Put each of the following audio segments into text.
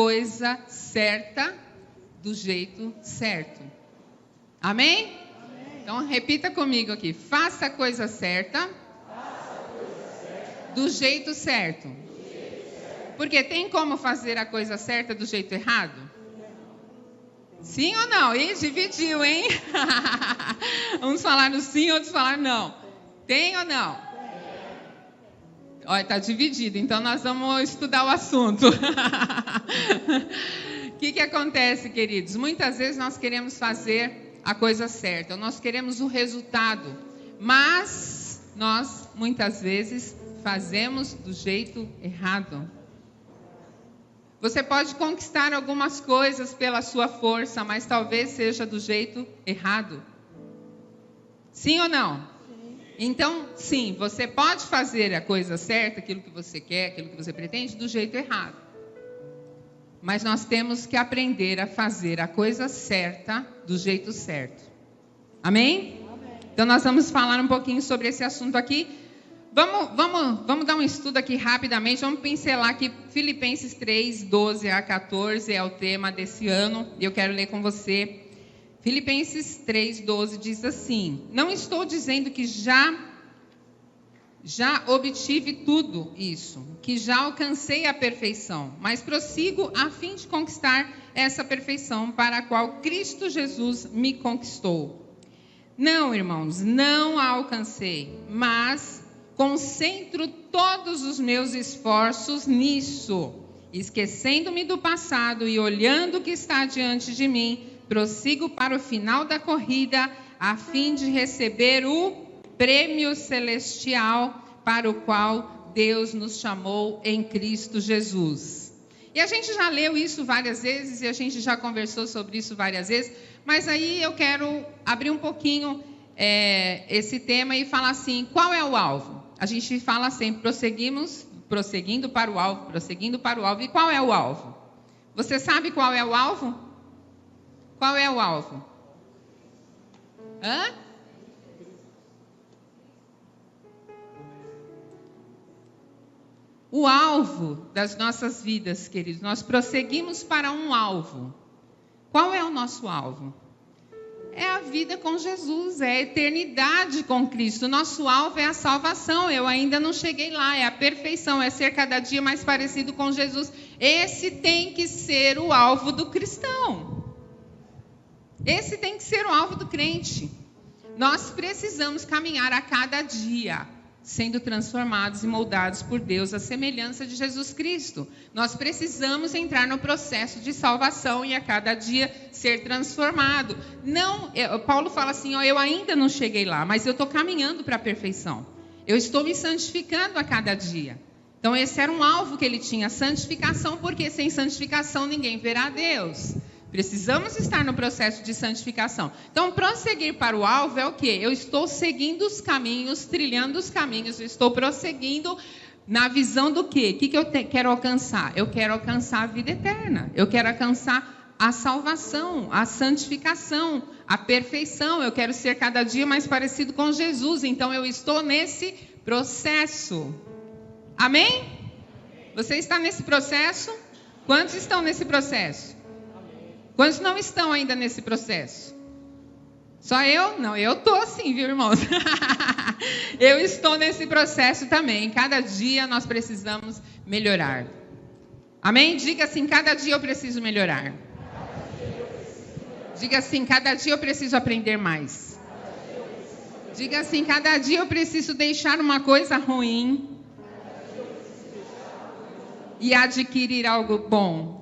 coisa certa do jeito certo. Amém? Então repita comigo aqui. Faça a coisa certa do jeito certo. Porque tem como fazer a coisa certa do jeito errado? Sim ou não? Ih, dividiu, hein? Uns falaram sim, outros falaram não. Tem ou não? Olha, está dividido. Então nós vamos estudar o assunto. O que acontece, queridos? Muitas vezes nós queremos fazer a coisa certa, nós queremos o resultado, mas nós muitas vezes fazemos do jeito errado. Você pode conquistar algumas coisas pela sua força, mas talvez seja do jeito errado. Sim ou não? Sim. Então, sim, você pode fazer a coisa certa, aquilo que você quer, aquilo que você pretende, do jeito errado. Mas nós temos que aprender a fazer a coisa certa do jeito certo. Amém? Amém. Então nós vamos falar um pouquinho sobre esse assunto aqui. Vamos dar um estudo aqui rapidamente. Vamos pincelar aqui Filipenses 3, 12 a 14 é o tema desse ano. E eu quero ler com você. Filipenses 3, 12 diz assim: não estou dizendo que já obtive tudo isso, que já alcancei a perfeição, mas prossigo a fim de conquistar essa perfeição para a qual Cristo Jesus me conquistou. Não, irmãos, não a alcancei, mas concentro todos os meus esforços nisso, esquecendo-me do passado e olhando o que está diante de mim, prossigo para o final da corrida, a fim de receber o prêmio celestial para o qual Deus nos chamou em Cristo Jesus. E a gente já leu isso várias vezes e a gente já conversou sobre isso várias vezes, mas aí eu quero abrir um pouquinho esse tema e falar assim, qual é o alvo? A gente fala sempre, prosseguindo para o alvo, prosseguindo para o alvo. E qual é o alvo? Você sabe qual é o alvo? Qual é o alvo? Hã? O alvo das nossas vidas, queridos, nós prosseguimos para um alvo. Qual é o nosso alvo? É a vida com Jesus, é a eternidade com Cristo. O nosso alvo é a salvação. Eu ainda não cheguei lá, é a perfeição, é ser cada dia mais parecido com Jesus. Esse tem que ser o alvo do cristão. Esse tem que ser o alvo do crente. Nós precisamos caminhar a cada dia, sendo transformados e moldados por Deus à semelhança de Jesus Cristo. Nós precisamos entrar no processo de salvação e a cada dia ser transformado. Paulo fala assim, eu ainda não cheguei lá, mas eu estou caminhando para a perfeição. Eu estou me santificando a cada dia. Então esse era um alvo que ele tinha, santificação, porque sem santificação ninguém verá Deus. Precisamos estar no processo de santificação. Então, prosseguir para o alvo é o quê? Eu estou seguindo os caminhos, trilhando os caminhos, eu estou prosseguindo na visão do quê? O que eu quero alcançar? Eu quero alcançar a vida eterna. Eu quero alcançar a salvação, a santificação, a perfeição. Eu quero ser cada dia mais parecido com Jesus. Então, eu estou nesse processo. Amém? Você está nesse processo? Quantos estão nesse processo? Quantos não estão ainda nesse processo? Só eu? Não, eu estou sim, viu, irmãos? Eu estou nesse processo também. Cada dia nós precisamos melhorar. Amém? Diga assim, cada dia eu preciso melhorar. Diga assim, cada dia eu preciso aprender mais. Diga assim, cada dia eu preciso deixar uma coisa ruim e adquirir algo bom.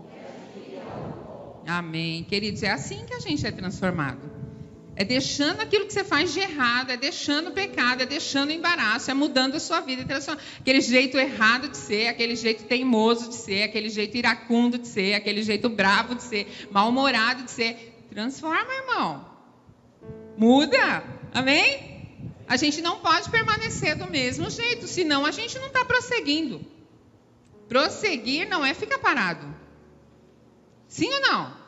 Amém. Queridos, é assim que a gente é transformado. É deixando aquilo que você faz de errado, é deixando o pecado, é deixando o embaraço, é mudando a sua vida. Aquele jeito errado de ser, aquele jeito teimoso de ser, aquele jeito iracundo de ser, aquele jeito bravo de ser, mal-humorado de ser. Transforma, irmão. Muda. Amém? A gente não pode permanecer do mesmo jeito, senão a gente não está prosseguindo. Prosseguir não é ficar parado. Sim ou não?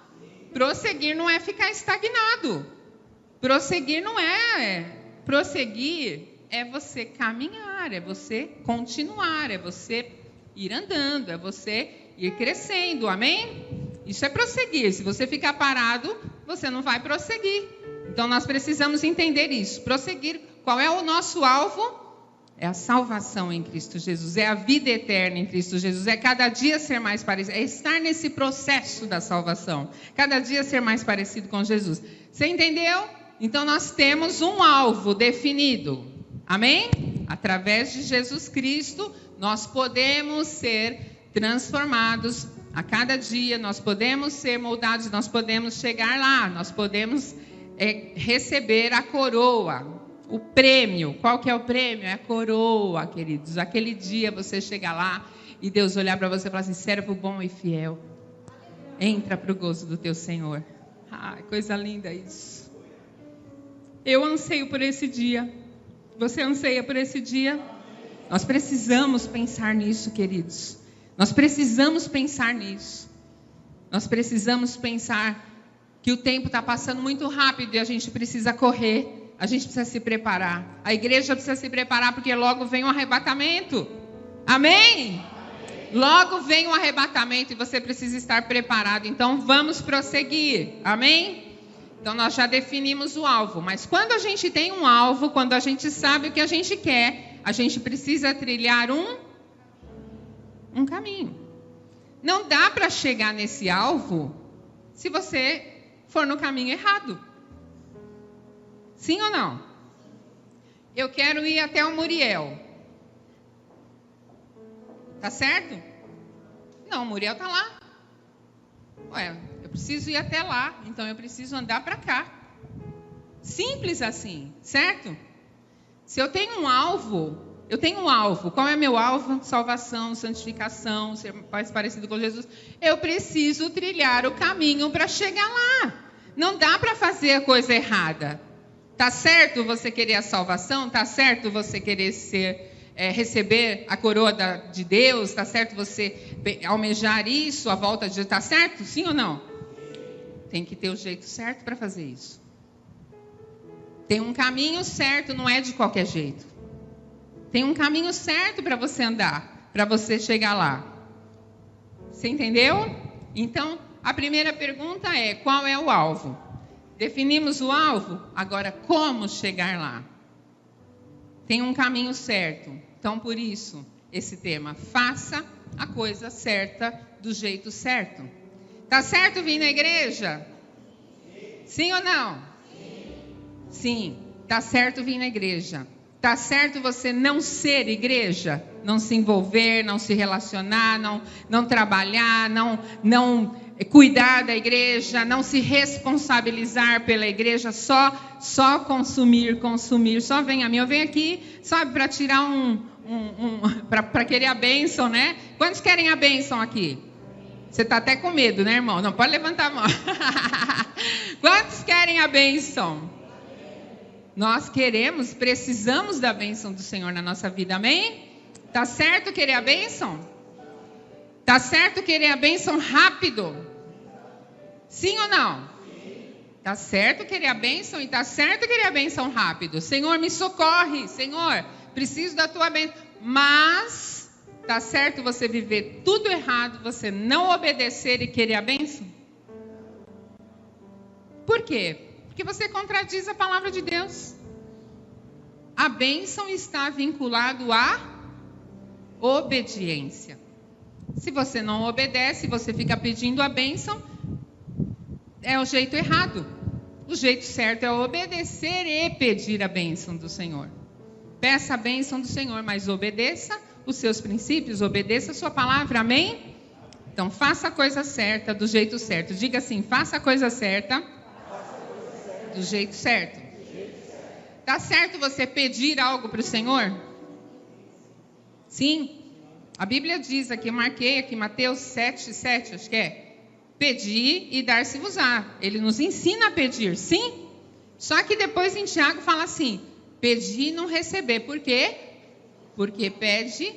Prosseguir não é ficar estagnado. Prosseguir não é. Prosseguir é você caminhar, é você continuar, é você ir andando, é você ir crescendo, amém? Isso é prosseguir. Se você ficar parado, você não vai prosseguir. Então nós precisamos entender isso. Prosseguir. Qual é o nosso alvo? É a salvação em Cristo Jesus. É a vida eterna em Cristo Jesus. É cada dia ser mais parecido. É estar nesse processo da salvação. Cada dia ser mais parecido com Jesus. Você entendeu? Então nós temos um alvo definido. Amém? Através de Jesus Cristo, nós podemos ser transformados a cada dia. Nós podemos ser moldados. Nós podemos chegar lá. Nós podemos receber a coroa. O prêmio, qual que é o prêmio? É a coroa, queridos. Aquele dia você chega lá e Deus olhar para você e falar assim, servo bom e fiel, entra para o gozo do teu Senhor. Ai, coisa linda isso. Eu anseio por esse dia. Você anseia por esse dia? Nós precisamos pensar nisso, queridos. Nós precisamos pensar nisso. Nós precisamos pensar que o tempo está passando muito rápido e a gente precisa correr. A gente precisa se preparar. A igreja precisa se preparar porque logo vem o arrebatamento. Amém? Logo vem o arrebatamento e você precisa estar preparado. Então vamos prosseguir. Amém? Então nós já definimos o alvo. Mas quando a gente tem um alvo, quando a gente sabe o que a gente quer, a gente precisa trilhar um caminho. Não dá para chegar nesse alvo se você for no caminho errado. Sim ou não? Eu quero ir até o Muriel. Tá certo? Não, o Muriel tá lá. Ué, eu preciso ir até lá, então eu preciso andar para cá. Simples assim, certo? Se eu tenho um alvo, qual é meu alvo? Salvação, santificação, ser mais parecido com Jesus. Eu preciso trilhar o caminho para chegar lá. Não dá para fazer a coisa errada. Tá certo você querer a salvação? Tá certo você querer receber a coroa de Deus? Tá certo você almejar isso, a volta de Deus? Tá certo? Sim ou não? Tem que ter o jeito certo para fazer isso. Tem um caminho certo, não é de qualquer jeito. Tem um caminho certo para você andar, para você chegar lá. Você entendeu? Então, a primeira pergunta é, qual é o alvo? Definimos o alvo, agora como chegar lá? Tem um caminho certo. Então, por isso, esse tema, faça a coisa certa do jeito certo. Tá certo vir na igreja? Sim ou não? Sim, tá certo vir na igreja. Tá certo você não ser igreja? Não se envolver, não se relacionar, não trabalhar, não cuidar da igreja, não se responsabilizar pela igreja, só consumir, só vem a mim. Eu venho aqui, sabe, para tirar para querer a bênção, né? Quantos querem a bênção aqui? Você está até com medo, né, irmão? Não pode levantar a mão. Quantos querem a bênção? Nós queremos, precisamos da bênção do Senhor na nossa vida, amém? Tá certo querer a bênção? Tá certo querer a bênção rápido? Sim ou não? Tá certo querer a bênção e tá certo querer a bênção rápido. Senhor, me socorre. Senhor, preciso da tua bênção. Mas tá certo você viver tudo errado, você não obedecer e querer a bênção? Por quê? Porque você contradiz a palavra de Deus. A bênção está vinculado à obediência. Se você não obedece, você fica pedindo a bênção, é o jeito errado. O jeito certo é obedecer e pedir a bênção do Senhor. Peça a bênção do Senhor, mas obedeça os seus princípios, obedeça a sua palavra, amém? Então faça a coisa certa do jeito certo. Diga assim, faça a coisa certa do jeito certo. Tá certo você pedir algo para o Senhor? Sim. A Bíblia diz aqui, eu marquei aqui, Mateus 7:7, acho que é. Pedir e dar-se-vos-á. Ele nos ensina a pedir, sim? Só que depois em Tiago fala assim, pedir e não receber. Por quê? Porque pede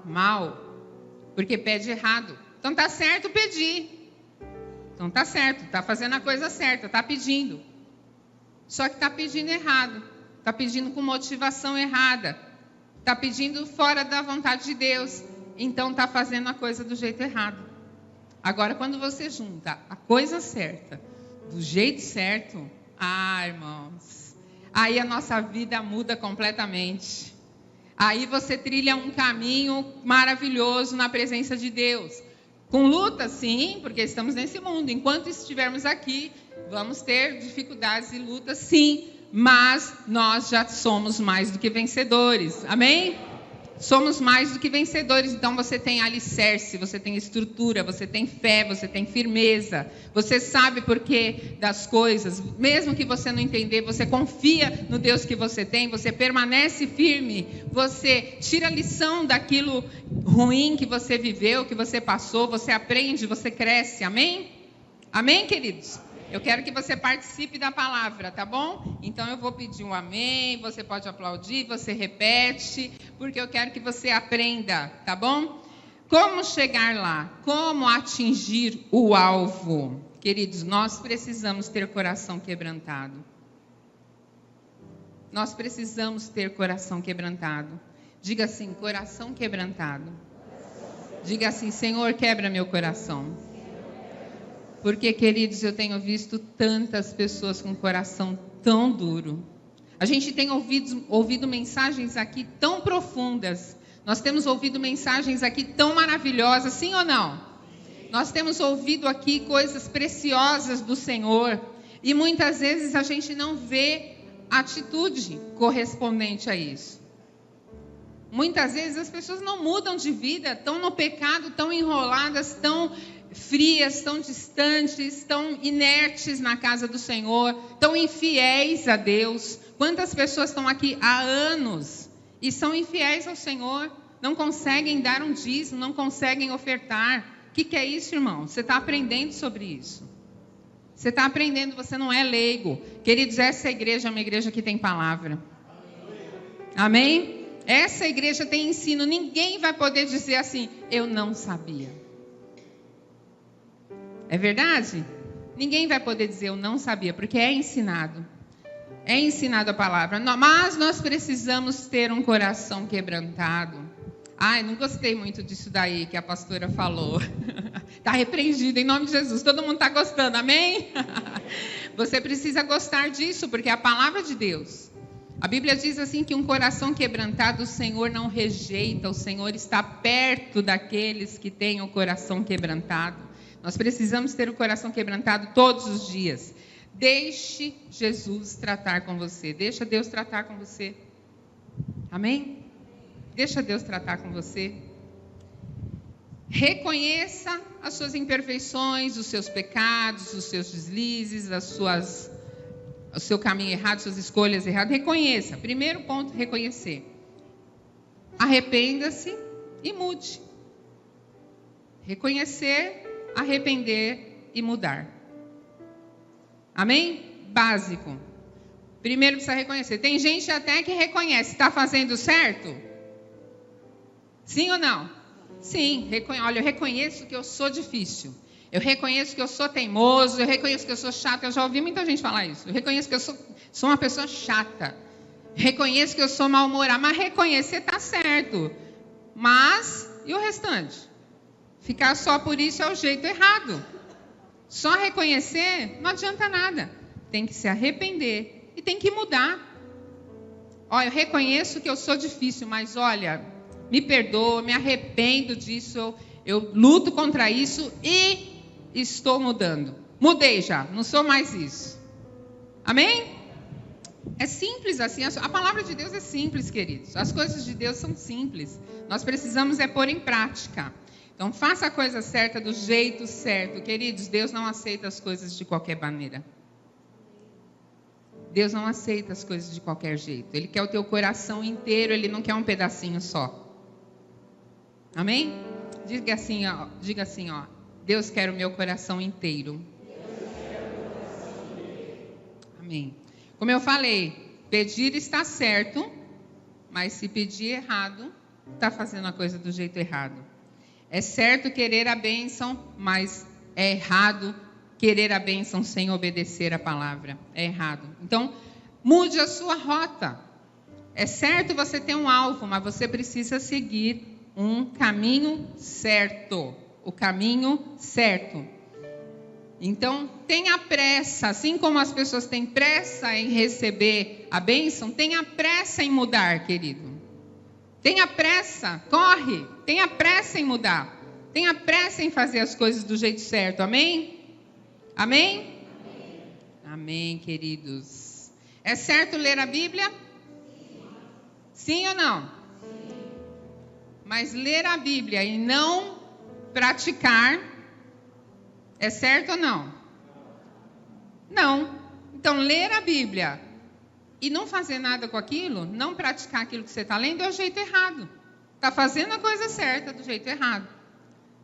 mal. Porque pede errado. Então tá certo pedir. Então tá certo, tá fazendo a coisa certa, tá pedindo. Só que está pedindo errado, está pedindo com motivação errada, está pedindo fora da vontade de Deus. então está fazendo a coisa do jeito errado. Agora, quando você junta a coisa certa, do jeito certo, irmãos, aí a nossa vida muda completamente. Aí você trilha um caminho maravilhoso na presença de Deus. Com luta, sim, porque estamos nesse mundo. Enquanto estivermos aqui, vamos ter dificuldades e lutas, sim. Mas nós já somos mais do que vencedores. Amém? Somos mais do que vencedores. Então você tem alicerce, você tem estrutura, você tem fé, você tem firmeza. Você sabe por quê das coisas. Mesmo que você não entender, você confia no Deus que você tem. Você permanece firme. Você tira a lição daquilo ruim que você viveu, que você passou. Você aprende, você cresce. Amém? Amém, queridos? Eu quero que você participe da palavra, tá bom? Então eu vou pedir um amém, você pode aplaudir, você repete, porque eu quero que você aprenda, tá bom? Como chegar lá? Como atingir o alvo? Queridos, nós precisamos ter coração quebrantado. Nós precisamos ter coração quebrantado. Diga assim, coração quebrantado. Diga assim, Senhor, quebra meu coração. Porque, queridos, eu tenho visto tantas pessoas com coração tão duro. A gente tem ouvido mensagens aqui tão profundas. Nós temos ouvido mensagens aqui tão maravilhosas, sim ou não? Nós temos ouvido aqui coisas preciosas do Senhor. E muitas vezes a gente não vê atitude correspondente a isso. Muitas vezes as pessoas não mudam de vida, estão no pecado, estão enroladas, estão frias, tão distantes, tão inertes na casa do Senhor, tão infiéis a Deus. Quantas pessoas estão aqui há anos e são infiéis ao Senhor, não conseguem dar um dízimo, não conseguem ofertar. O que é isso, irmão? Você está aprendendo sobre isso. Você está aprendendo, você não é leigo. Queridos, essa igreja é uma igreja que tem palavra. Amém? Essa igreja tem ensino. Ninguém vai poder dizer assim, eu não sabia. É verdade? Ninguém vai poder dizer eu não sabia, porque é ensinado. É ensinado a palavra. Mas nós precisamos ter um coração quebrantado. Não gostei muito disso daí que a pastora falou. Está repreendido em nome de Jesus. Todo mundo está gostando, amém? Você precisa gostar disso, porque é a palavra de Deus. A Bíblia diz assim que um coração quebrantado o Senhor não rejeita. O Senhor está perto daqueles que têm o coração quebrantado. Nós precisamos ter o coração quebrantado todos os dias. Deixe Jesus tratar com você. Deixa Deus tratar com você. Amém? Deixa Deus tratar com você. Reconheça as suas imperfeições, os seus pecados, os seus deslizes, o seu caminho errado, suas escolhas erradas. Reconheça. Primeiro ponto, reconhecer. Arrependa-se e mude. Reconhecer, arrepender e mudar. Amém? Básico. Primeiro precisa reconhecer. Tem gente até que reconhece. Está fazendo certo? Sim ou não? Sim. Olha, eu reconheço que eu sou difícil. Eu reconheço que eu sou teimoso. Eu reconheço que eu sou chato. Eu já ouvi muita gente falar isso. Eu reconheço que eu sou uma pessoa chata. Reconheço que eu sou mal-humorada. Mas reconhecer está certo. Mas, e o restante? Ficar só por isso é o jeito errado. Só reconhecer não adianta nada. Tem que se arrepender e tem que mudar. Olha, eu reconheço que eu sou difícil, mas olha, me perdoa, me arrependo disso, eu luto contra isso e estou mudando. Mudei já, não sou mais isso. Amém? É simples assim, a palavra de Deus é simples, queridos. As coisas de Deus são simples. Nós precisamos pôr em prática. Então, faça a coisa certa do jeito certo. Queridos, Deus não aceita as coisas de qualquer maneira. Deus não aceita as coisas de qualquer jeito. Ele quer o teu coração inteiro, Ele não quer um pedacinho só. Amém? Diga assim, ó. Deus quer o meu coração inteiro. Amém. Como eu falei, pedir está certo, mas se pedir errado, está fazendo a coisa do jeito errado. É certo querer a bênção, mas é errado querer a bênção sem obedecer a palavra. É errado. Então, mude a sua rota. É certo você ter um alvo, mas você precisa seguir um caminho certo. O caminho certo. Então, tenha pressa, assim como as pessoas têm pressa em receber a bênção, tenha pressa em mudar, querido. Tenha pressa, corre, tenha pressa em mudar. Tenha pressa em fazer as coisas do jeito certo, amém? Amém? Amém, queridos. É certo ler a Bíblia? Sim ou não? Mas ler a Bíblia e não praticar, é certo ou não? Não. Então, ler a Bíblia e não fazer nada com aquilo, não praticar aquilo que você está lendo, é o jeito errado. Está fazendo a coisa certa do jeito errado.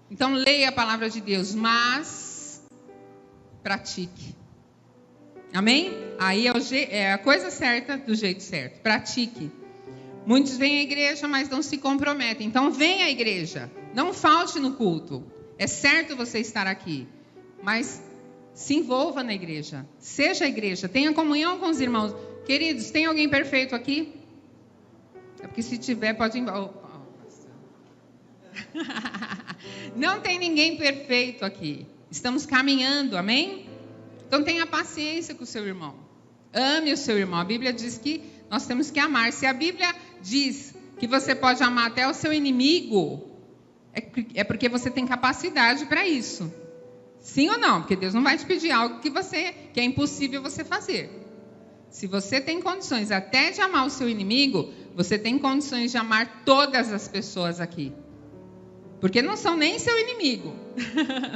Então, leia a palavra de Deus, pratique. Amém? Aí é a coisa certa do jeito certo. Pratique. Muitos vêm à igreja, mas não se comprometem. Então, venha à igreja. Não falte no culto. É certo você estar aqui. Mas se envolva na igreja. Seja a igreja. Tenha comunhão com os irmãos. Queridos, tem alguém perfeito aqui? É porque se tiver, pode ir embora. Não tem ninguém perfeito aqui. Estamos caminhando, amém? Então tenha paciência com o seu irmão. Ame o seu irmão. A Bíblia diz que nós temos que amar. Se a Bíblia diz que você pode amar até o seu inimigo, é porque você tem capacidade para isso. Sim ou não? Porque Deus não vai te pedir algo que é impossível você fazer. Se você tem condições até de amar o seu inimigo, você tem condições de amar todas as pessoas aqui. Porque não são nem seu inimigo.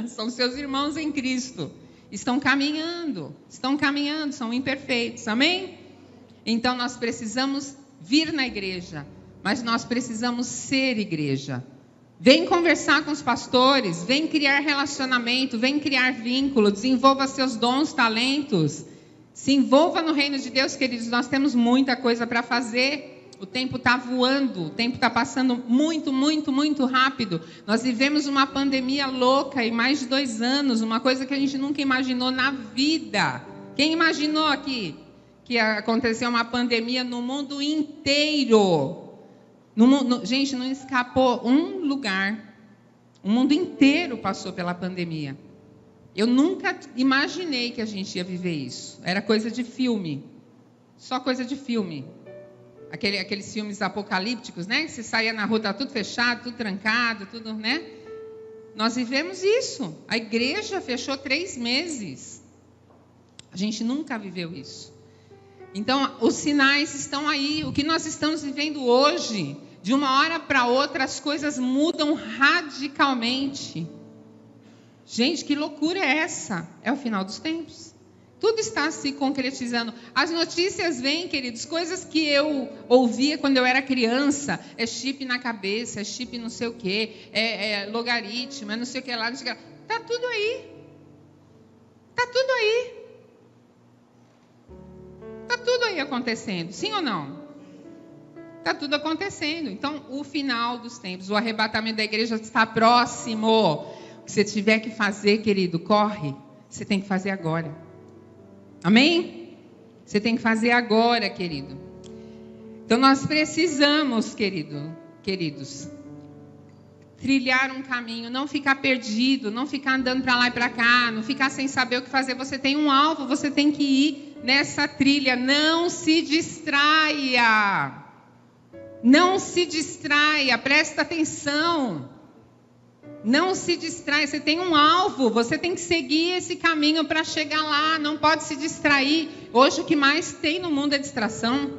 São seus irmãos em Cristo. Estão caminhando, são imperfeitos, amém? Então nós precisamos vir na igreja, mas nós precisamos ser igreja. Vem conversar com os pastores, vem criar relacionamento, vem criar vínculo, desenvolva seus dons, talentos. Se envolva no reino de Deus, queridos, nós temos muita coisa para fazer. O tempo está voando, o tempo está passando muito, muito, muito rápido. Nós vivemos uma pandemia louca em mais de 2 anos, uma coisa que a gente nunca imaginou na vida. Quem imaginou aqui que aconteceu uma pandemia no mundo inteiro? Gente, não escapou um lugar. O mundo inteiro passou pela pandemia. Eu nunca imaginei que a gente ia viver isso. Era coisa de filme. Só coisa de filme. Aqueles filmes apocalípticos, né? Que você saía na rua, tá tudo fechado, tudo trancado, tudo, né? Nós vivemos isso. A igreja fechou 3 meses. A gente nunca viveu isso. Então, os sinais estão aí. O que nós estamos vivendo hoje, de uma hora para outra, as coisas mudam radicalmente. Gente, que loucura é essa? É o final dos tempos. Tudo está se concretizando. As notícias vêm, queridos, coisas que eu ouvia quando eu era criança. É chip na cabeça, é chip não sei o quê, é logaritmo, é não sei o que lá, não sei o que lá. Está tudo aí. Está tudo aí. Está tudo aí acontecendo, sim ou não? Está tudo acontecendo. Então, o final dos tempos, o arrebatamento da igreja está próximo. O que você tiver que fazer, querido, corre. Você tem que fazer agora. Amém? Você tem que fazer agora, querido. Então, nós precisamos, queridos, trilhar um caminho, não ficar perdido, não ficar andando para lá e para cá, não ficar sem saber o que fazer. Você tem um alvo, você tem que ir nessa trilha. Não se distraia. Não se distraia, presta atenção. Não se distraia, você tem um alvo, você tem que seguir esse caminho para chegar lá, não pode se distrair. Hoje o que mais tem no mundo é distração.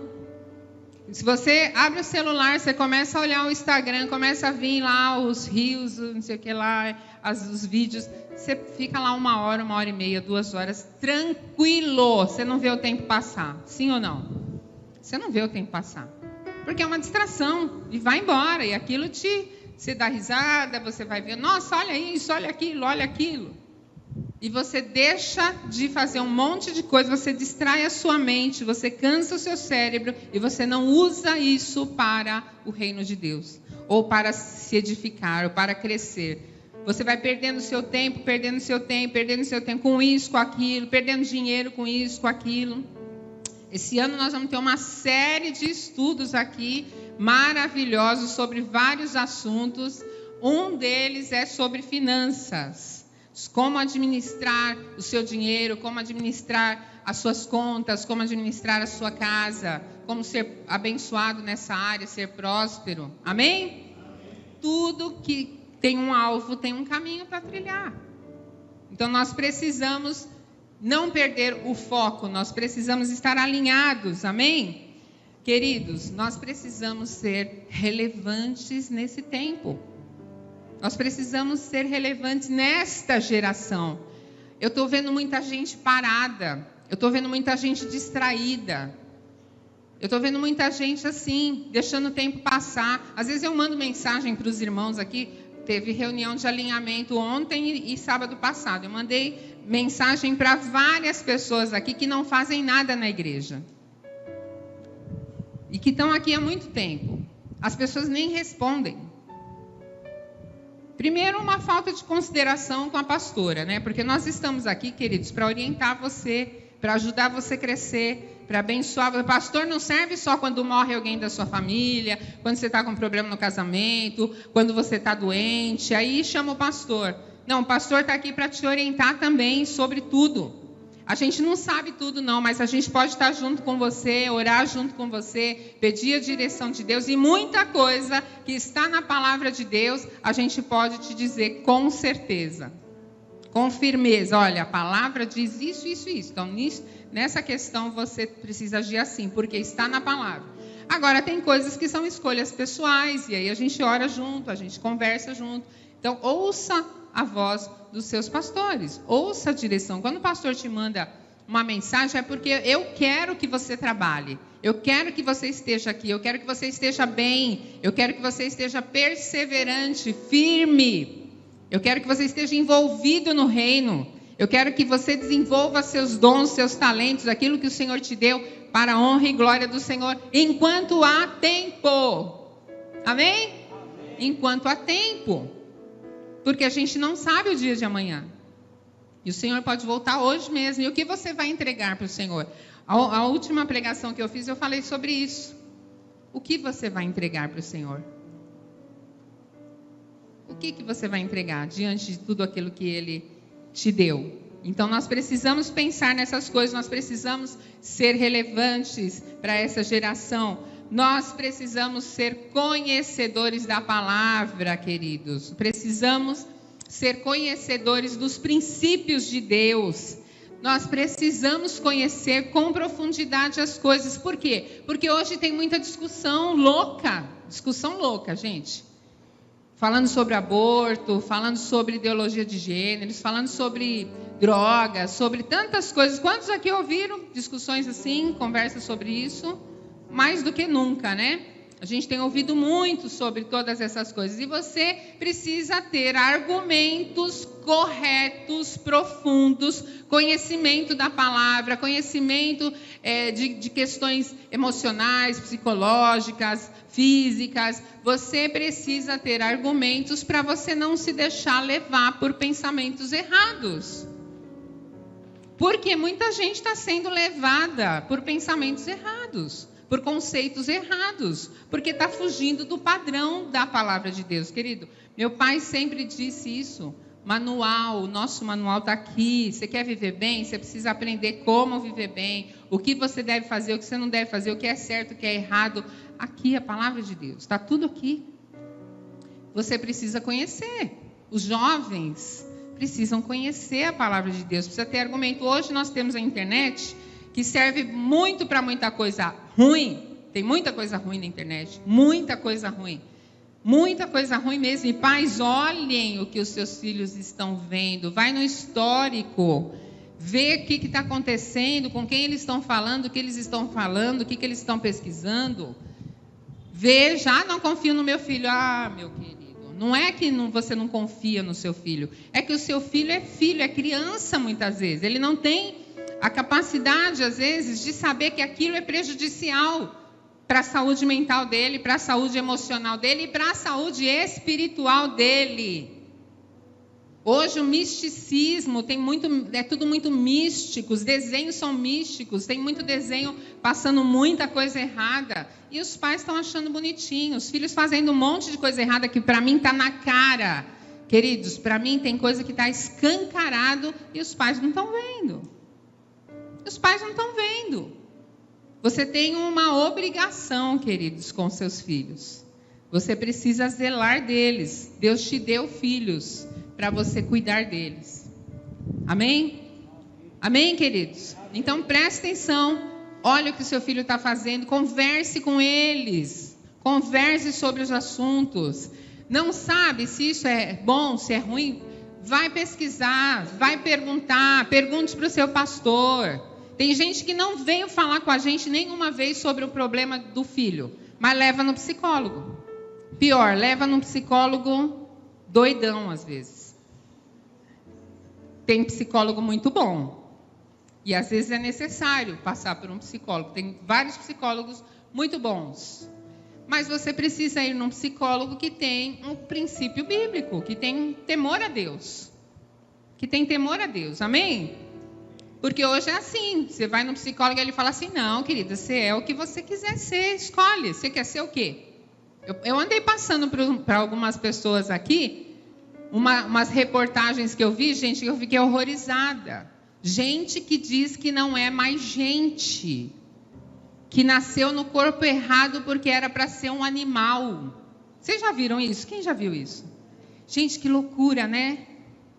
Se você abre o celular, você começa a olhar o Instagram, começa a vir lá os reels, não sei o que lá, os vídeos, você fica lá 1 hora, 1h30, 2 horas, tranquilo, você não vê o tempo passar, sim ou não? Você não vê o tempo passar, porque é uma distração, e vai embora, e aquilo você dá risada, você vai ver, nossa, olha isso, olha aquilo. E você deixa de fazer um monte de coisa, você distrai a sua mente, você cansa o seu cérebro e você não usa isso para o reino de Deus, ou para se edificar, ou para crescer. Você vai perdendo seu tempo com isso, com aquilo, perdendo dinheiro com isso, com aquilo. Esse ano nós vamos ter uma série de estudos aqui maravilhosos sobre vários assuntos. Um deles é sobre finanças. Como administrar o seu dinheiro, como administrar as suas contas, como administrar a sua casa, como ser abençoado nessa área, ser próspero. Amém? Tudo que tem um alvo tem um caminho para trilhar. Então nós precisamos não perder o foco, nós precisamos estar alinhados. Amém? Queridos, nós precisamos ser relevantes nesse tempo. Nós precisamos ser relevantes nesta geração. Eu estou vendo muita gente parada. Eu estou vendo muita gente distraída. Eu estou vendo muita gente assim, deixando o tempo passar. Às vezes eu mando mensagem para os irmãos aqui. Teve reunião de alinhamento ontem e sábado passado. Eu mandei mensagem para várias pessoas aqui que não fazem nada na igreja. E que estão aqui há muito tempo. As pessoas nem respondem. Primeiro, uma falta de consideração com a pastora, né? Porque nós estamos aqui, queridos, para orientar você, para ajudar você a crescer, para abençoar. O pastor não serve só quando morre alguém da sua família, quando você está com problema no casamento, quando você está doente, aí chama o pastor. Não, o pastor está aqui para te orientar também sobre tudo. A gente não sabe tudo não, mas a gente pode estar junto com você, orar junto com você, pedir a direção de Deus. E muita coisa que está na palavra de Deus, a gente pode te dizer com certeza, com firmeza. Olha, a palavra diz isso, isso, isso. Então, nessa questão você precisa agir assim, porque está na palavra. Agora, tem coisas que são escolhas pessoais, e aí a gente ora junto, a gente conversa junto. Então, ouça a voz dos seus pastores, ouça a direção. Quando o pastor te manda uma mensagem, é porque eu quero que você trabalhe, eu quero que você esteja aqui, eu quero que você esteja bem, eu quero que você esteja perseverante, firme, eu quero que você esteja envolvido no reino, eu quero que você desenvolva seus dons, seus talentos, aquilo que o Senhor te deu, para a honra e glória do Senhor, enquanto há tempo. Amém? Enquanto há tempo. Porque a gente não sabe o dia de amanhã. E o Senhor pode voltar hoje mesmo. E o que você vai entregar para o Senhor? A última pregação que eu fiz, eu falei sobre isso. O que você vai entregar para o Senhor? O que você vai entregar diante de tudo aquilo que Ele te deu? Então nós precisamos pensar nessas coisas. Nós precisamos ser relevantes para essa geração. Nós precisamos ser conhecedores da palavra, queridos. Precisamos ser conhecedores dos princípios de Deus. Nós precisamos conhecer com profundidade as coisas. Por quê? Porque hoje tem muita discussão louca, gente. Falando sobre aborto, falando sobre ideologia de gêneros, falando sobre drogas, sobre tantas coisas. Quantos aqui ouviram discussões assim, conversas sobre isso? Mais do que nunca, né? A gente tem ouvido muito sobre todas essas coisas. E você precisa ter argumentos corretos, profundos, conhecimento da palavra, conhecimento de questões emocionais, psicológicas, físicas. Você precisa ter argumentos para você não se deixar levar por pensamentos errados. Porque muita gente está sendo levada por pensamentos errados, por conceitos errados, porque está fugindo do padrão da palavra de Deus, querido. Meu pai sempre disse isso. Manual, o nosso manual está aqui. Você quer viver bem? Você precisa aprender como viver bem, o que você deve fazer, o que você não deve fazer, o que é certo, o que é errado. Aqui, a palavra de Deus, está tudo aqui. Você precisa conhecer. Os jovens precisam conhecer a palavra de Deus, precisa ter argumento. Hoje nós temos a internet, que serve muito para muita coisa ruim. Tem muita coisa ruim na internet, muita coisa ruim mesmo. E pais, olhem o que os seus filhos estão vendo, vai no histórico, vê o que está acontecendo, com quem eles estão falando, o que eles estão falando, o que eles estão pesquisando. Veja, não confio no meu filho. Meu querido, não é que você não confia no seu filho, é que o seu filho, é criança muitas vezes, ele não tem a capacidade, às vezes, de saber que aquilo é prejudicial para a saúde mental dele, para a saúde emocional dele e para a saúde espiritual dele. Hoje o misticismo tem muito, é tudo muito místico, os desenhos são místicos, tem muito desenho passando muita coisa errada, e os pais estão achando bonitinho, os filhos fazendo um monte de coisa errada que para mim está na cara. Queridos, para mim tem coisa que está escancarado e os pais não estão vendo. Os pais não estão vendo. Você tem uma obrigação, queridos, com seus filhos. Você precisa zelar deles. Deus te deu filhos para você cuidar deles. Amém? Amém, queridos? Então preste atenção. Olha o que o seu filho está fazendo. Converse com eles. Converse sobre os assuntos. Não sabe se isso é bom, se é ruim? Vai pesquisar, vai perguntar. Pergunte para o seu pastor. Tem gente que não veio falar com a gente nenhuma vez sobre o problema do filho, mas leva no psicólogo. Pior, leva no psicólogo doidão às vezes. Tem psicólogo muito bom. E às vezes é necessário passar por um psicólogo. Tem vários psicólogos muito bons. Mas você precisa ir num psicólogo que tem um princípio bíblico, que tem temor a Deus. Que tem temor a Deus, amém? Porque hoje é assim, você vai no psicólogo e ele fala assim, não, querida, você é o que você quiser ser, escolhe. Você quer ser o quê? Eu andei passando para algumas pessoas aqui, umas reportagens que eu vi, gente, eu fiquei horrorizada. Gente que diz que não é mais gente, que nasceu no corpo errado porque era para ser um animal. Vocês já viram isso? Quem já viu isso? Gente, que loucura, né?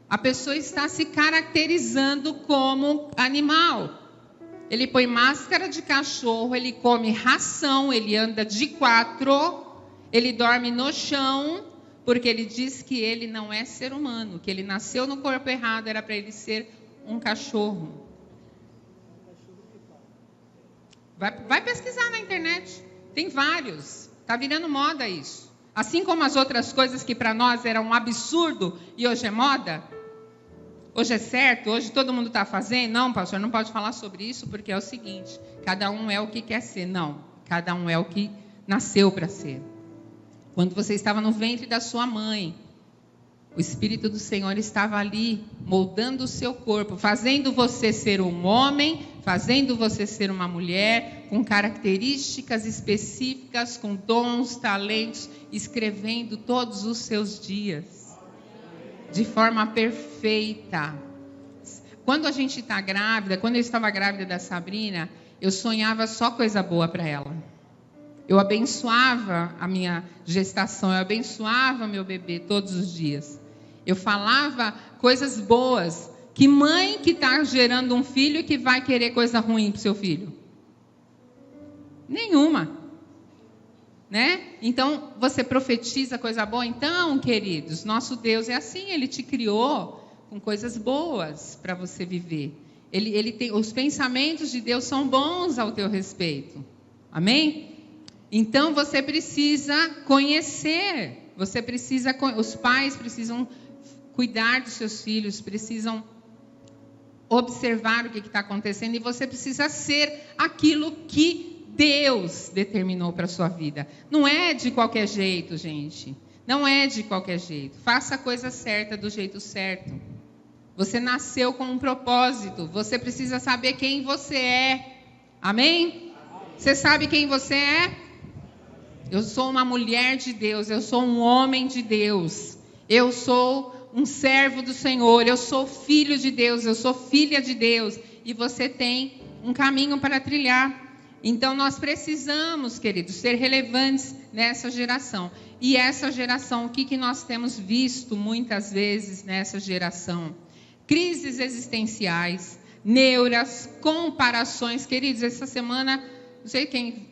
A pessoa está se caracterizando como animal. Ele põe máscara de cachorro, ele come ração, ele anda de 4, ele dorme no chão, porque ele diz que ele não é ser humano, que ele nasceu no corpo errado, era para ele ser um cachorro. Vai pesquisar na internet, tem vários, está virando moda isso. Assim como as outras coisas que para nós eram um absurdo e hoje é moda, hoje é certo, hoje todo mundo está fazendo. Não, pastor, não pode falar sobre isso porque é o seguinte, cada um é o que quer ser. Não, cada um é o que nasceu para ser. Quando você estava no ventre da sua mãe, o Espírito do Senhor estava ali, moldando o seu corpo, fazendo você ser um homem, fazendo você ser uma mulher, com características específicas, com dons, talentos, escrevendo todos os seus dias, de forma perfeita. Quando a gente está grávida, quando eu estava grávida da Sabrina, eu sonhava só coisa boa para ela. Eu abençoava a minha gestação, eu abençoava meu bebê todos os dias. Eu falava coisas boas. Que mãe que está gerando um filho que vai querer coisa ruim para o seu filho? Nenhuma. Né? Então, você profetiza coisa boa? Então, queridos, nosso Deus é assim, Ele te criou com coisas boas para você viver. Ele tem, os pensamentos de Deus são bons ao teu respeito. Amém? Então, você precisa conhecer, os pais precisam cuidar dos seus filhos, precisam observar o que está acontecendo e você precisa ser aquilo que Deus determinou para a sua vida. Não é de qualquer jeito, gente. Não é de qualquer jeito. Faça a coisa certa do jeito certo. Você nasceu com um propósito. Você precisa saber quem você é. Amém? Você sabe quem você é? Eu sou uma mulher de Deus. Eu sou um homem de Deus. Eu sou um servo do Senhor, eu sou filho de Deus, eu sou filha de Deus, e você tem um caminho para trilhar. Então nós precisamos, queridos, ser relevantes nessa geração. E essa geração, o que nós temos visto muitas vezes nessa geração? Crises existenciais, neuras, comparações. Queridos, essa semana, não sei quem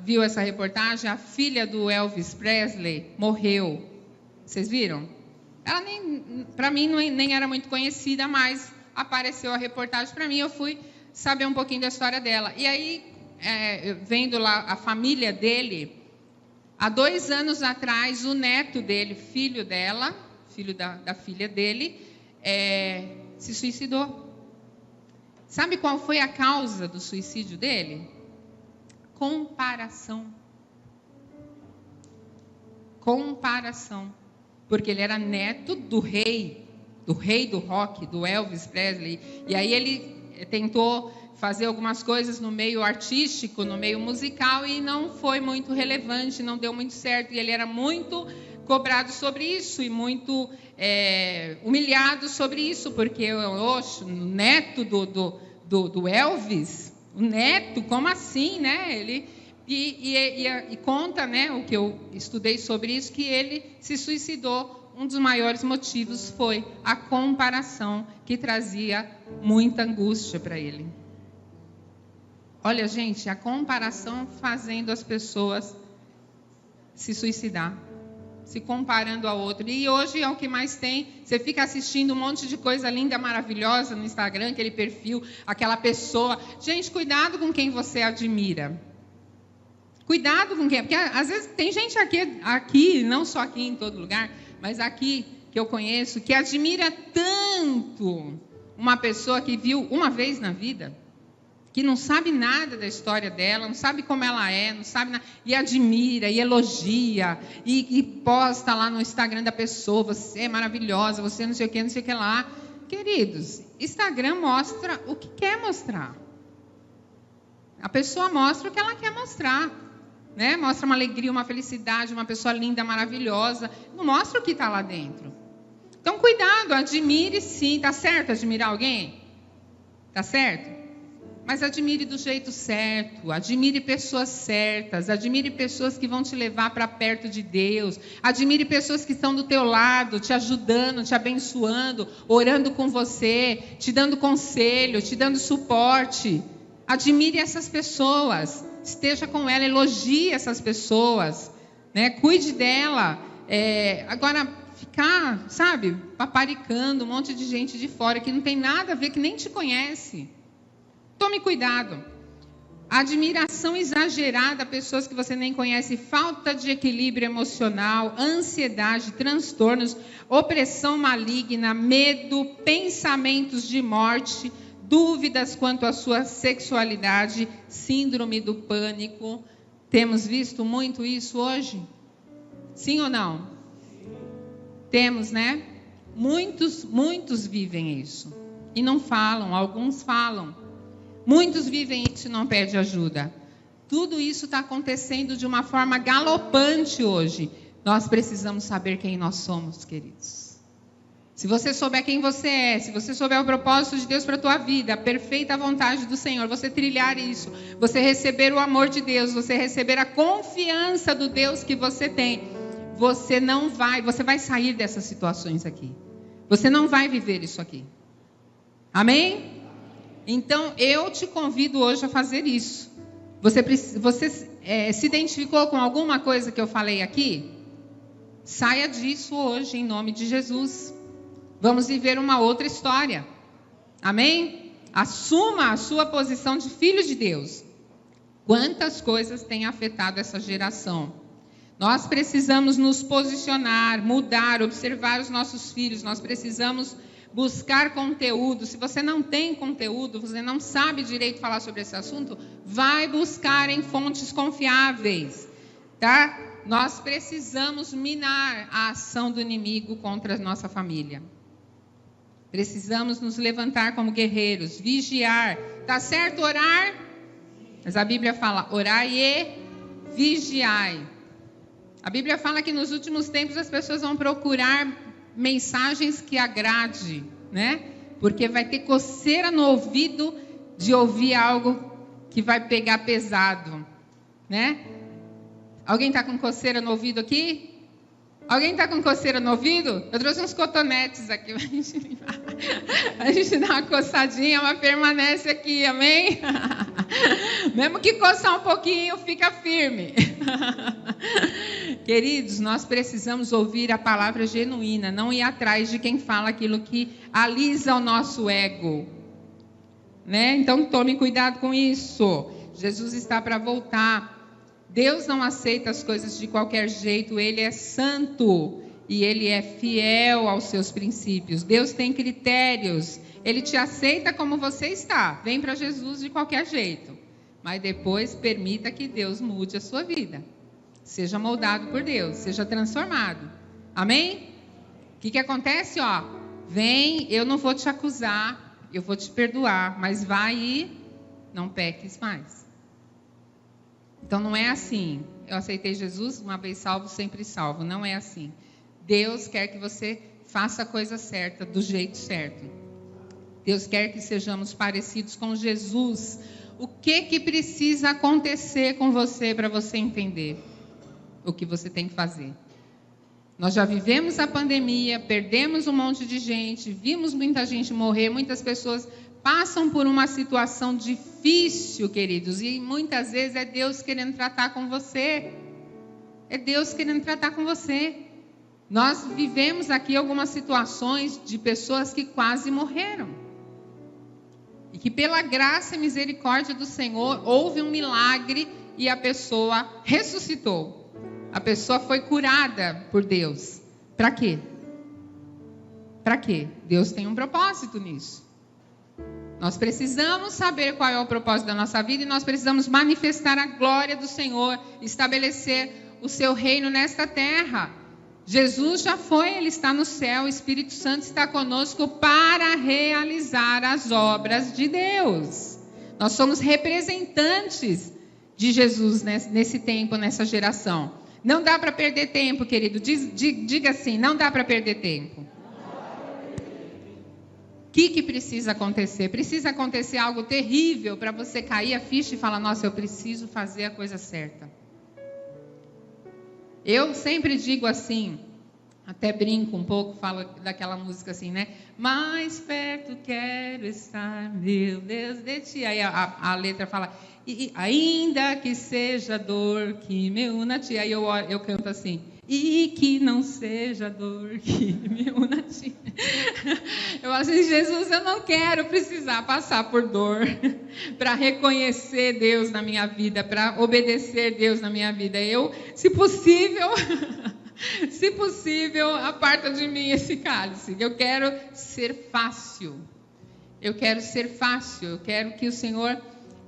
viu essa reportagem, a filha do Elvis Presley morreu. Vocês viram? Ela para mim nem era muito conhecida, mas apareceu a reportagem para mim, eu fui saber um pouquinho da história dela. E aí, vendo lá a família dele, há 2 anos atrás, o neto dele, filho dela, filho da filha dele, se suicidou. Sabe qual foi a causa do suicídio dele? Comparação. Comparação. Porque ele era neto do rei. rei do rock, do Elvis Presley. E aí ele tentou fazer algumas coisas no meio artístico, no meio musical, e não foi muito relevante, não deu muito certo. E ele era muito cobrado sobre isso e muito humilhado sobre isso, porque o neto do Elvis, o neto, como assim, né? Ele e conta, né, o que eu estudei sobre isso, que ele se suicidou. Um dos maiores motivos foi a comparação, que trazia muita angústia para ele. Olha, gente, a comparação fazendo as pessoas se suicidar, se comparando a outro. E hoje é o que mais tem. Você fica assistindo um monte de coisa linda, maravilhosa no Instagram, aquele perfil, aquela pessoa. Gente, cuidado com quem você admira. Cuidado com quem... Porque às vezes tem gente aqui, não só aqui em todo lugar, mas aqui que eu conheço, que admira tanto uma pessoa que viu uma vez na vida, que não sabe nada da história dela, não sabe como ela é, não sabe nada, e admira, e elogia, e posta lá no Instagram da pessoa, você é maravilhosa, você não sei o que lá. Queridos, Instagram mostra o que quer mostrar. A pessoa mostra o que ela quer mostrar, né? Mostra uma alegria, uma felicidade, uma pessoa linda, maravilhosa, não mostra o que está lá dentro. Então, cuidado, admire sim, tá certo admirar alguém? Tá certo? Mas admire do jeito certo, admire pessoas certas, admire pessoas que vão te levar para perto de Deus, admire pessoas que estão do teu lado, te ajudando, te abençoando, orando com você, te dando conselho, te dando suporte. Admire essas pessoas, esteja com ela, elogie essas pessoas, né? Cuide dela. Agora, ficar, sabe, paparicando um monte de gente de fora que não tem nada a ver, que nem te conhece. Tome cuidado. Admiração exagerada a pessoas que você nem conhece, falta de equilíbrio emocional, ansiedade, transtornos, opressão maligna, medo, pensamentos de morte, dúvidas quanto à sua sexualidade, síndrome do pânico. Temos visto muito isso hoje? Sim ou não? Temos, né? Muitos vivem isso. E não falam, alguns falam. Muitos vivem isso e não pedem ajuda. Tudo isso está acontecendo de uma forma galopante hoje. Nós precisamos saber quem nós somos, queridos. Se você souber quem você é, se você souber o propósito de Deus para a tua vida, a perfeita vontade do Senhor, você trilhar isso, você receber o amor de Deus, você receber a confiança do Deus que você tem, você vai sair dessas situações aqui. Você não vai viver isso aqui. Amém? Então, eu te convido hoje a fazer isso. Você se identificou com alguma coisa que eu falei aqui? Saia disso hoje, em nome de Jesus. Vamos viver uma outra história. Amém? Assuma a sua posição de filho de Deus. Quantas coisas têm afetado essa geração? Nós precisamos nos posicionar, mudar, observar os nossos filhos. Nós precisamos buscar conteúdo. Se você não tem conteúdo, você não sabe direito falar sobre esse assunto, vai buscar em fontes confiáveis, tá? Nós precisamos minar a ação do inimigo contra a nossa família. Precisamos nos levantar como guerreiros, vigiar. Tá certo orar? Mas a Bíblia fala, orai e vigiai. A Bíblia fala que nos últimos tempos as pessoas vão procurar mensagens que agrade, né? Porque vai ter coceira no ouvido de ouvir algo que vai pegar pesado, né? Alguém está com coceira no ouvido aqui? Alguém está com coceira no ouvido? Eu trouxe uns cotonetes aqui para a gente limpar. A gente dá uma coçadinha, mas permanece aqui, amém? Mesmo que coçar um pouquinho, fica firme. Queridos, nós precisamos ouvir a palavra genuína, não ir atrás de quem fala aquilo que alisa o nosso ego, né? Então tome cuidado com isso. Jesus está para voltar. Deus não aceita as coisas de qualquer jeito, Ele é santo e Ele é fiel aos seus princípios. Deus tem critérios, Ele te aceita como você está. Vem para Jesus de qualquer jeito, mas depois permita que Deus mude a sua vida. Seja moldado por Deus, seja transformado. Amém? O que acontece? vem, eu não vou te acusar, eu vou te perdoar, mas vai e não peques mais. Então não é assim. Eu aceitei Jesus, uma vez salvo, sempre salvo. Não é assim. Deus quer que você faça a coisa certa, do jeito certo. Deus quer que sejamos parecidos com Jesus. O que precisa acontecer com você para você entender o que você tem que fazer? Nós já vivemos a pandemia, perdemos um monte de gente, vimos muita gente morrer, muitas pessoas passam por uma situação difícil, queridos, e muitas vezes é Deus querendo tratar com você. É Deus querendo tratar com você. Nós vivemos aqui algumas situações de pessoas que quase morreram. E que pela graça e misericórdia do Senhor, houve um milagre e a pessoa ressuscitou. A pessoa foi curada por Deus. Para quê? Para quê? Deus tem um propósito nisso. Nós precisamos saber qual é o propósito da nossa vida e nós precisamos manifestar a glória do Senhor, estabelecer o seu reino nesta terra. Jesus já foi, Ele está no céu, o Espírito Santo está conosco para realizar as obras de Deus. Nós somos representantes de Jesus nesse tempo, nessa geração. Não dá para perder tempo, querido. Diga assim, não dá para perder tempo. O que precisa acontecer? Precisa acontecer algo terrível para você cair a ficha e falar, nossa, eu preciso fazer a coisa certa. Eu sempre digo assim, até brinco um pouco, falo daquela música assim, né? Mais perto quero estar, meu Deus, de ti. Aí a letra fala, e ainda que seja dor que me una a ti. Aí eu canto assim, e que não seja dor que me una a ti. Eu acho assim, Jesus, eu não quero precisar passar por dor para reconhecer Deus na minha vida, para obedecer Deus na minha vida. Eu, se possível, aparta de mim esse cálice. Eu quero ser fácil. Eu quero ser fácil. Eu quero que o Senhor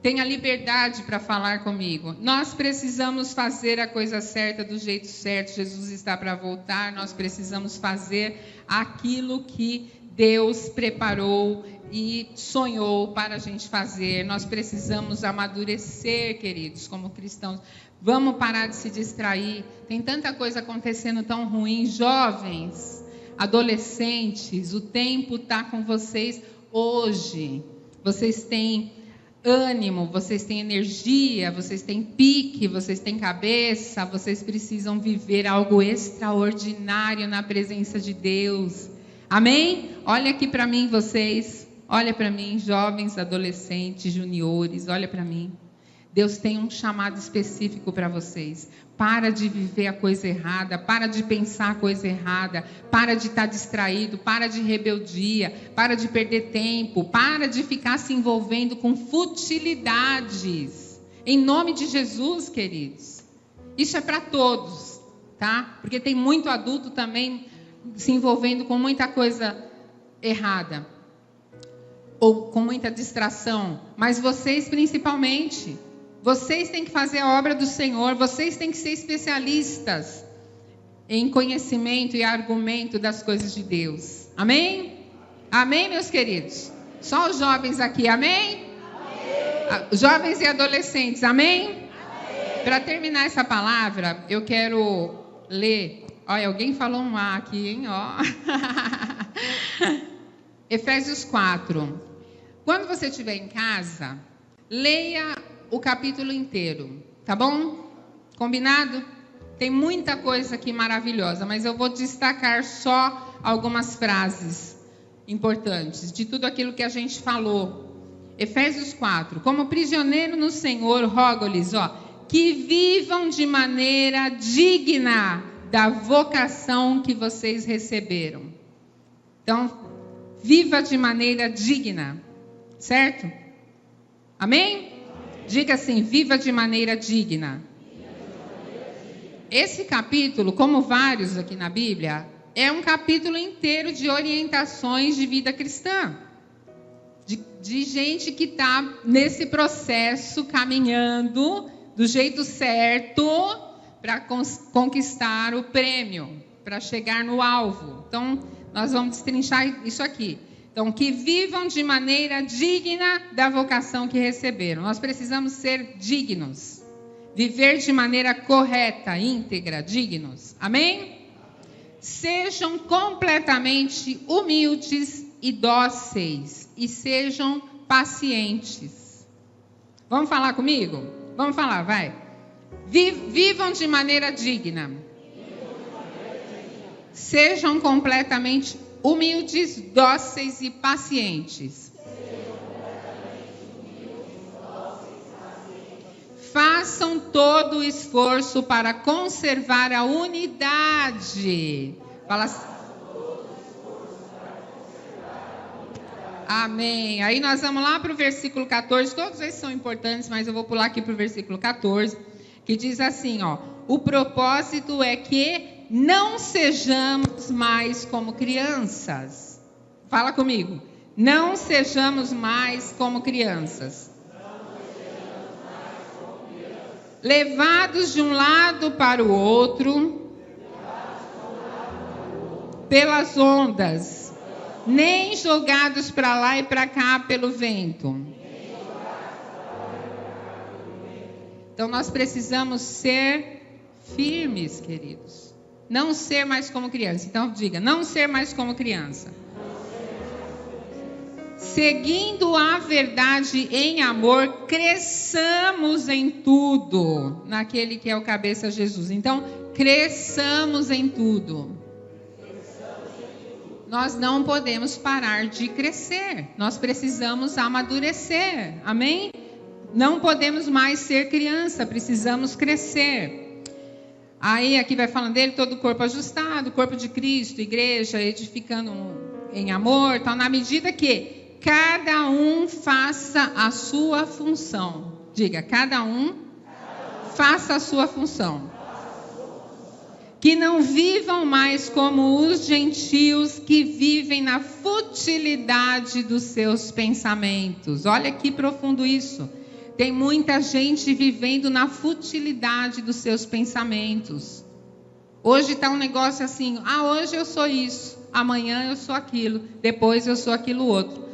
tenha liberdade para falar comigo. Nós precisamos fazer a coisa certa do jeito certo. Jesus está para voltar. Nós precisamos fazer aquilo que Deus preparou e sonhou para a gente fazer. Nós precisamos amadurecer, queridos, como cristãos. Vamos parar de se distrair. Tem tanta coisa acontecendo tão ruim. Jovens, adolescentes, o tempo está com vocês hoje. Vocês têm ânimo, vocês têm energia, vocês têm pique, vocês têm cabeça, vocês precisam viver algo extraordinário na presença de Deus. Amém? Olha aqui para mim, vocês. Olha para mim, jovens, adolescentes, juniores, olha para mim. Deus tem um chamado específico para vocês. Para de viver a coisa errada, para de pensar a coisa errada, para de estar distraído, para de rebeldia, para de perder tempo, para de ficar se envolvendo com futilidades. Em nome de Jesus, queridos. Isso é para todos, tá? Porque tem muito adulto também se envolvendo com muita coisa errada. Ou com muita distração. Mas vocês principalmente. Vocês têm que fazer a obra do Senhor, vocês têm que ser especialistas em conhecimento e argumento das coisas de Deus. Amém? Amém, meus queridos? Só os jovens aqui, amém? Amém. Jovens e adolescentes, amém? Para terminar essa palavra, eu quero ler. Olha, alguém falou um A aqui, hein? Ó. Efésios 4. Quando você estiver em casa, leia o capítulo inteiro, tá bom? Combinado? Tem muita coisa aqui maravilhosa, mas eu vou destacar só algumas frases importantes de tudo aquilo que a gente falou. Efésios 4. Como prisioneiro no Senhor, rogo-lhes, que vivam de maneira digna da vocação que vocês receberam. Então, viva de maneira digna, certo? Amém? Diga assim, viva de maneira digna. Esse capítulo, como vários aqui na Bíblia, é um capítulo inteiro de orientações de vida cristã. De gente que está nesse processo, caminhando do jeito certo para conquistar o prêmio, para chegar no alvo. Então, nós vamos destrinchar isso aqui. Então, que vivam de maneira digna da vocação que receberam. Nós precisamos ser dignos. Viver de maneira correta, íntegra, dignos. Amém? Sejam completamente humildes e dóceis. E sejam pacientes. Vamos falar comigo? Vamos falar, vai. Vivam de maneira digna. Sejam completamente humildes, dóceis e pacientes. Façam todo o esforço para conservar a unidade. Fala. Amém. Aí nós vamos lá para o versículo 14. Todos esses são importantes, mas eu vou pular aqui para o versículo 14, que diz assim, ó: o propósito é que não sejamos mais como crianças. Fala comigo. Não sejamos mais como crianças. Levados de um lado para o outro pelas ondas, nem jogados para lá e para cá pelo vento. Então nós precisamos ser firmes, queridos. Não ser mais como criança. Então diga, não ser mais como criança. Seguindo a verdade em amor, cresçamos em tudo, naquele que é o cabeça Jesus. Então, cresçamos em tudo. Nós não podemos parar de crescer. Nós precisamos amadurecer. Amém? Não podemos mais ser criança, precisamos crescer. Aí aqui vai falando dele, todo o corpo ajustado, o corpo de Cristo, igreja, edificando em amor, tal, na medida que cada um faça a sua função. Diga, cada um faça a sua função. Que não vivam mais como os gentios que vivem na futilidade dos seus pensamentos. Olha que profundo isso. Tem muita gente vivendo na futilidade dos seus pensamentos. Hoje está um negócio assim, hoje eu sou isso, amanhã eu sou aquilo, depois eu sou aquilo outro.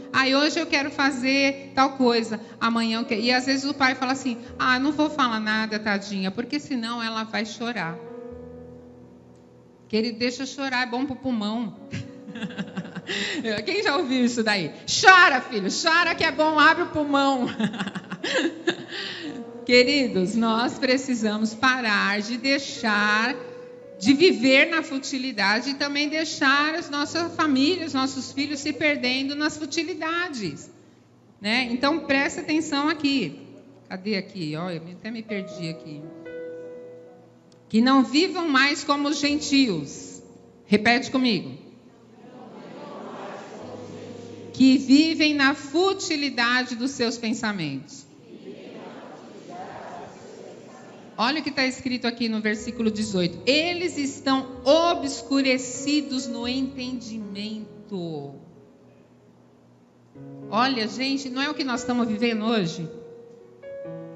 Hoje eu quero fazer tal coisa, amanhã eu quero. E às vezes o pai fala assim, não vou falar nada, tadinha, porque senão ela vai chorar. Querido, deixa chorar, é bom para o pulmão. Quem já ouviu isso daí? Chora, filho, chora que é bom, abre o pulmão. Queridos, nós precisamos parar de viver na futilidade e também deixar as nossas famílias, nossos filhos se perdendo nas futilidades, né? Então presta atenção aqui. Cadê aqui? Eu até me perdi aqui. Que não vivam mais como os gentios. Repete comigo. Que vivem na futilidade dos seus pensamentos. Olha o que está escrito aqui no versículo 18. Eles estão obscurecidos no entendimento. Olha, gente, não é o que nós estamos vivendo hoje?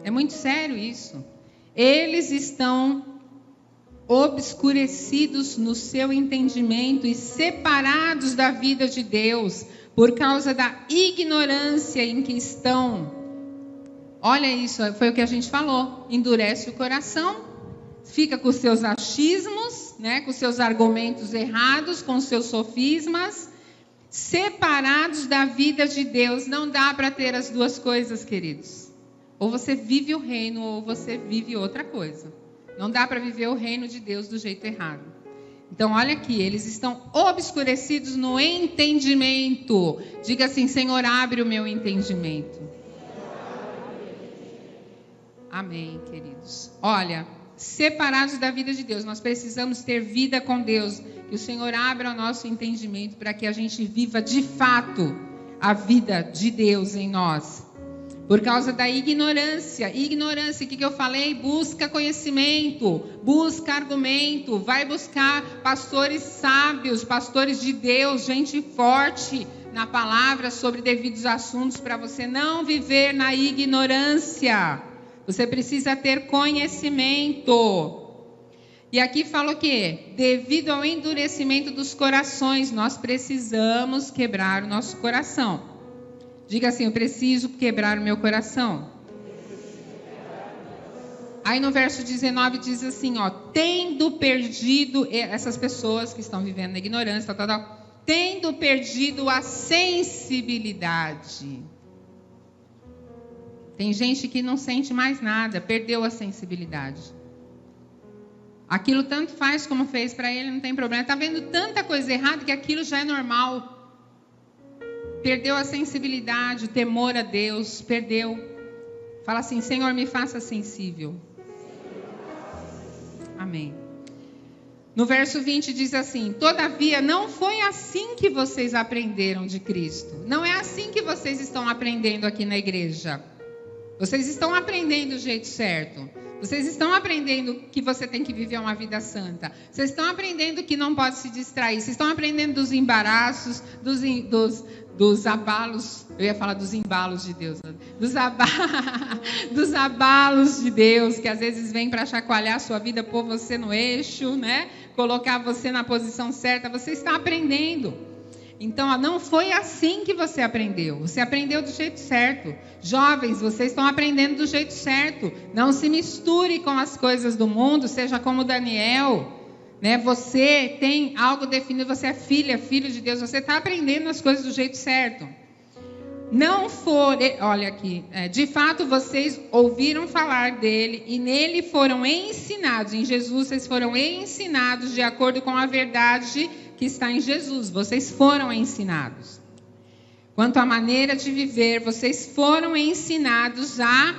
É muito sério isso. Eles estão obscurecidos no seu entendimento e separados da vida de Deus por causa da ignorância em que estão. Olha isso, foi o que a gente falou. Endurece o coração, fica com os seus achismos, né, com os seus argumentos errados, com os seus sofismas, separados da vida de Deus. Não dá para ter as duas coisas, queridos. Ou você vive o reino, ou você vive outra coisa. Não dá para viver o reino de Deus do jeito errado. Então, olha aqui, eles estão obscurecidos no entendimento. Diga assim, Senhor, abre o meu entendimento. Amém, queridos. Olha, separados da vida de Deus, nós precisamos ter vida com Deus. Que o Senhor abra o nosso entendimento para que a gente viva de fato a vida de Deus em nós. Por causa da ignorância. Ignorância, o que eu falei? Busca conhecimento, busca argumento, vai buscar pastores sábios, pastores de Deus, gente forte na palavra sobre devidos assuntos para você não viver na ignorância. Você precisa ter conhecimento. E aqui fala o quê? Devido ao endurecimento dos corações, nós precisamos quebrar o nosso coração. Diga assim, eu preciso quebrar o meu coração. Aí no verso 19 diz assim, ó, tendo perdido, essas pessoas que estão vivendo na ignorância, tendo perdido a sensibilidade. Tem gente que não sente mais nada, perdeu a sensibilidade. Aquilo tanto faz como fez para ele, não tem problema. Está vendo tanta coisa errada que aquilo já é normal. Perdeu a sensibilidade, o temor a Deus, perdeu. Fala assim, Senhor, me faça sensível. Amém. No verso 20 diz assim, todavia não foi assim que vocês aprenderam de Cristo. Não é assim que vocês estão aprendendo aqui na igreja. Vocês estão aprendendo do jeito certo. Vocês estão aprendendo que você tem que viver uma vida santa. Vocês estão aprendendo que não pode se distrair. Vocês estão aprendendo dos embaraços, dos abalos. Eu ia falar dos embalos de Deus. Dos abalos de Deus, que às vezes vem para chacoalhar a sua vida, pôr você no eixo, né? Colocar você na posição certa. Você está aprendendo. Então, não foi assim que você aprendeu. Você aprendeu do jeito certo. Jovens, vocês estão aprendendo do jeito certo. Não se misture com as coisas do mundo, seja como Daniel. Né? Você tem algo definido, você é filho de Deus. Você está aprendendo as coisas do jeito certo. Não for, olha aqui, de fato vocês ouviram falar dele e nele foram ensinados. Em Jesus vocês foram ensinados de acordo com a verdade que está em Jesus, vocês foram ensinados. Quanto à maneira de viver, vocês foram ensinados a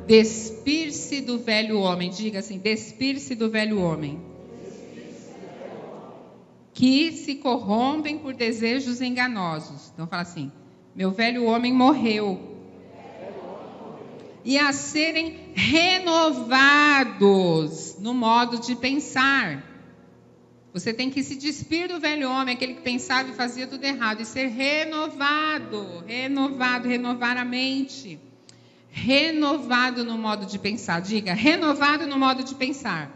despir-se do velho homem. Diga assim, despir-se do velho homem. Que se corrompem por desejos enganosos. Então fala assim, meu velho homem morreu. E a serem renovados no modo de pensar. Você tem que se despir do velho homem, aquele que pensava e fazia tudo errado, e ser renovado, renovar a mente. Renovado no modo de pensar. Diga, renovado no modo de pensar.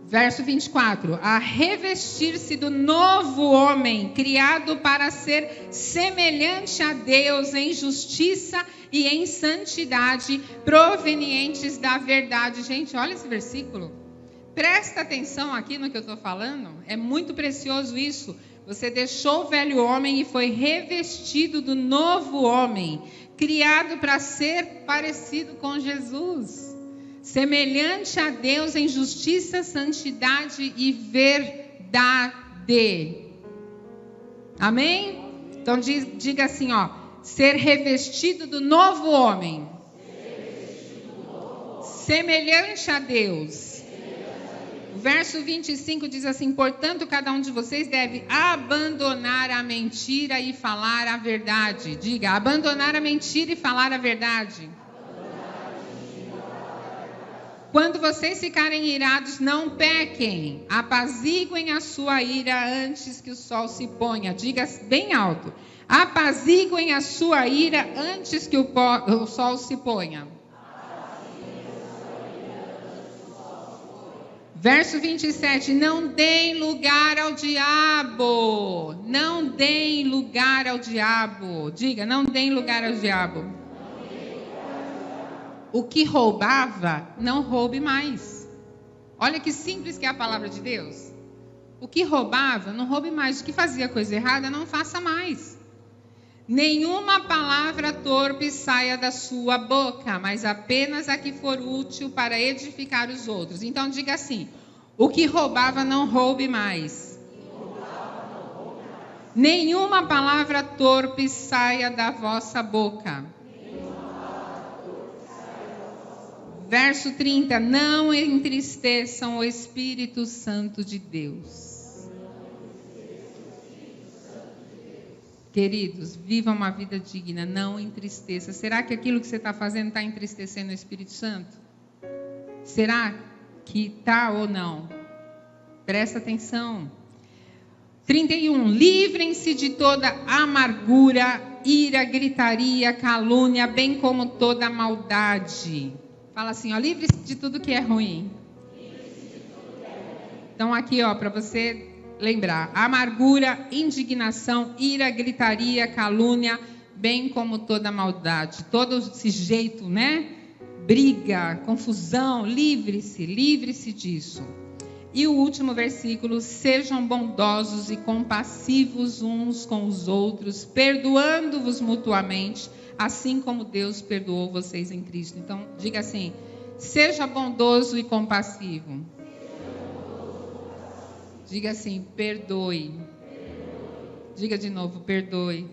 Verso 24. A revestir-se do novo homem, criado para ser semelhante a Deus em justiça e em santidade, provenientes da verdade. Gente, olha esse versículo. Presta atenção aqui no que eu estou falando. É muito precioso isso. Você deixou o velho homem e foi revestido do novo homem, criado para ser parecido com Jesus, semelhante a Deus em justiça, santidade e verdade. Amém? Então diga assim, ó, ser revestido do novo homem, semelhante a Deus. O verso 25 diz assim, portanto, cada um de vocês deve abandonar a mentira e falar a verdade. Diga, abandonar a mentira e falar a verdade. Quando vocês ficarem irados, não pequem. Apaziguem a sua ira antes que o sol se ponha. Diga bem alto. Apaziguem a sua ira antes que o sol se ponha. Verso 27, não deem lugar ao diabo. Não deem lugar ao diabo. Diga, não deem lugar ao diabo. O que roubava, não roube mais. Olha que simples que é a palavra de Deus. O que roubava, não roube mais. O que fazia coisa errada, não faça mais. Nenhuma palavra torpe saia da sua boca, mas apenas a que for útil para edificar os outros. Então diga assim, o que roubava não roube mais. Nenhuma palavra torpe saia da vossa boca. Verso 30, não entristeçam o Espírito Santo de Deus. Queridos, viva uma vida digna, não entristeça. Será que aquilo que você está fazendo está entristecendo o Espírito Santo? Será que está ou não? Presta atenção. 31. Livrem-se de toda amargura, ira, gritaria, calúnia, bem como toda maldade. Fala assim, ó, livre-se de tudo que é ruim. Então aqui, ó, para você lembrar: amargura, indignação, ira, gritaria, calúnia, bem como toda maldade, todo esse jeito, né? Briga, confusão, livre-se disso. E o último versículo: sejam bondosos e compassivos uns com os outros, perdoando-vos mutuamente, assim como Deus perdoou vocês em Cristo. Então, diga assim: seja bondoso e compassivo. Diga assim, perdoe. Diga de novo, perdoe.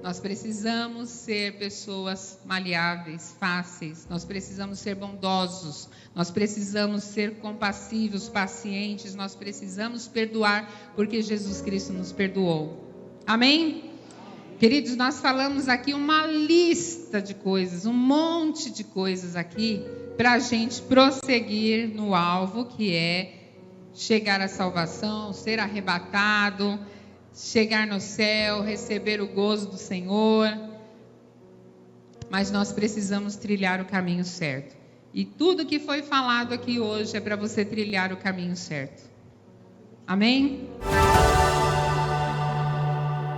Nós precisamos ser pessoas maleáveis, fáceis. Nós precisamos ser bondosos. Nós precisamos ser compassivos, pacientes. Nós precisamos perdoar, porque Jesus Cristo nos perdoou. Amém? Queridos, nós falamos aqui uma lista de coisas, um monte de coisas aqui, para a gente prosseguir no alvo, que é chegar à salvação, ser arrebatado, chegar no céu, receber o gozo do Senhor. Mas nós precisamos trilhar o caminho certo. E tudo que foi falado aqui hoje é para você trilhar o caminho certo. Amém?